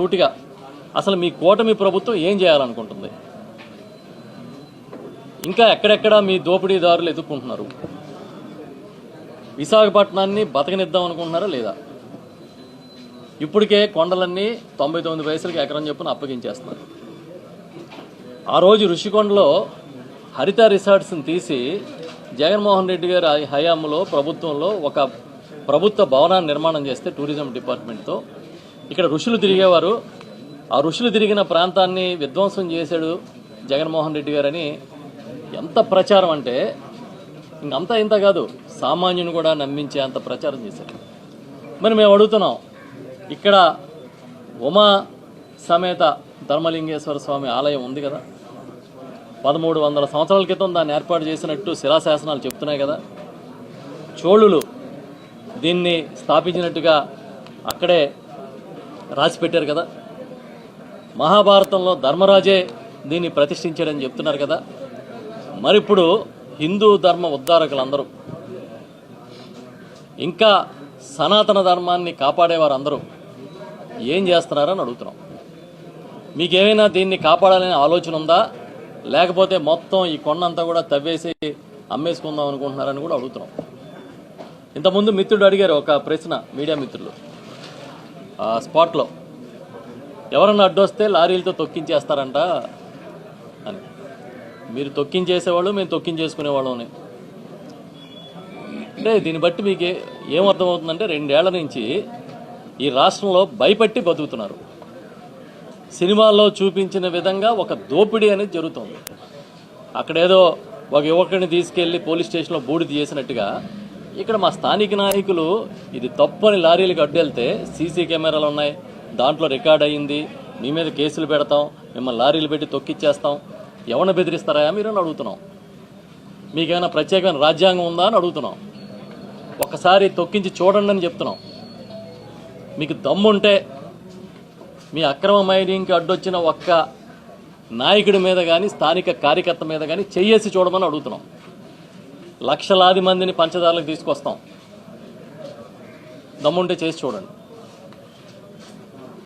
సూటిగా అసలు మీ కూటమి ప్రభుత్వం ఏం చేయాలనుకుంటుంది? ఇంకా ఎక్కడెక్కడ మీ దోపిడీదారులు ఎదుర్కొంటున్నారు? విశాఖపట్నాన్ని బతకనిద్దాం అనుకుంటున్నారా లేదా? ఇప్పటికే కొండలన్నీ 99 పైసలకి ఎకరం చొప్పున అప్పగించేస్తున్నారు. ఆ రోజు ఋషికొండలో హరిత రిసార్ట్స్ని తీసి జగన్మోహన్ రెడ్డి గారి హయాంలో ప్రభుత్వంలో ఒక ప్రభుత్వ భవనాన్ని నిర్మాణం చేస్తే టూరిజం డిపార్ట్మెంట్తో ఇక్కడ ఋషులు తిరిగేవారు. ఆ ఋషులు తిరిగిన ప్రాంతాన్ని విధ్వంసం చేశాడు జగన్మోహన్ రెడ్డి గారని ఎంత ప్రచారం అంటే ఇంకంతా ఇంత కాదు, సామాన్యుని కూడా నమ్మించే అంత ప్రచారం చేశారు. మరి మేము అడుగుతున్నాం, ఇక్కడ ఉమా సమేత ధర్మలింగేశ్వర స్వామి ఆలయం ఉంది కదా, 1300 సంవత్సరాల క్రితం దాన్ని ఏర్పాటు చేసినట్టు శిలాశాసనాలు చెప్తున్నాయి కదా. చోళులు దీన్ని స్థాపించినట్టుగా అక్కడే రాసి పెట్టారు కదా. మహాభారతంలో ధర్మరాజే దీన్ని ప్రతిష్ఠించాడని చెప్తున్నారు కదా. మరిప్పుడు హిందూ ధర్మ ఉద్ధారకులందరూ, ఇంకా సనాతన ధర్మాన్ని కాపాడేవారందరూ ఏం చేస్తున్నారని అడుగుతున్నాం. మీకేమైనా దీన్ని కాపాడాలనే ఆలోచన ఉందా, లేకపోతే మొత్తం ఈ కొండంతా కూడా తవ్వేసి అమ్మేసుకుందాం అనుకుంటున్నారని కూడా అడుగుతున్నాం. ఇంతకుముందు మిత్రుడు అడిగారు ఒక ప్రశ్న, మీడియా మిత్రులు స్పాట్లో, ఎవరన్నా అడ్డొస్తే లారీలతో తొక్కించేస్తారంట అని. మీరు తొక్కించేసేవాళ్ళు, మేము తొక్కించేసుకునేవాళ్ళం అని అంటే దీన్ని బట్టి మీకు ఏమర్థమవుతుందంటే 2 ఏళ్ల నుంచి ఈ రాష్ట్రంలో భయపెట్టి బతుకుతున్నారు. సినిమాల్లో చూపించిన విధంగా ఒక దోపిడీ అనేది జరుగుతుంది. అక్కడేదో ఒక యువకుడిని తీసుకెళ్లి పోలీస్ స్టేషన్లో బూడిద చేసినట్టుగా ఇక్కడ మా స్థానిక నాయకులు ఇది తప్పని లారీలకు అడ్డెళ్తే సీసీ కెమెరాలు ఉన్నాయి, దాంట్లో రికార్డ్ అయ్యింది, మీ మీద కేసులు పెడతాం, మిమ్మల్ని లారీలు పెట్టి తొక్కిచ్చేస్తాం, ఎవరిని బెదిరిస్తారా మీరని అడుగుతున్నాం. మీకేమైనా ప్రత్యేకమైన రాజ్యాంగం ఉందా అని అడుగుతున్నాం. ఒక్కసారి తొక్కించి చూడండి అని చెప్తున్నాం. మీకు దమ్ముంటే మీ అక్రమ మైనింగ్కి అడ్డొచ్చిన ఒక్క నాయకుడి మీద కానీ స్థానిక కార్యకర్త మీద కానీ చెయ్యేసి చూడమని అడుగుతున్నాం. లక్షలాది మందిని పంచదారులకు తీసుకొస్తాం, దమ్ముంటే చేసి చూడండి.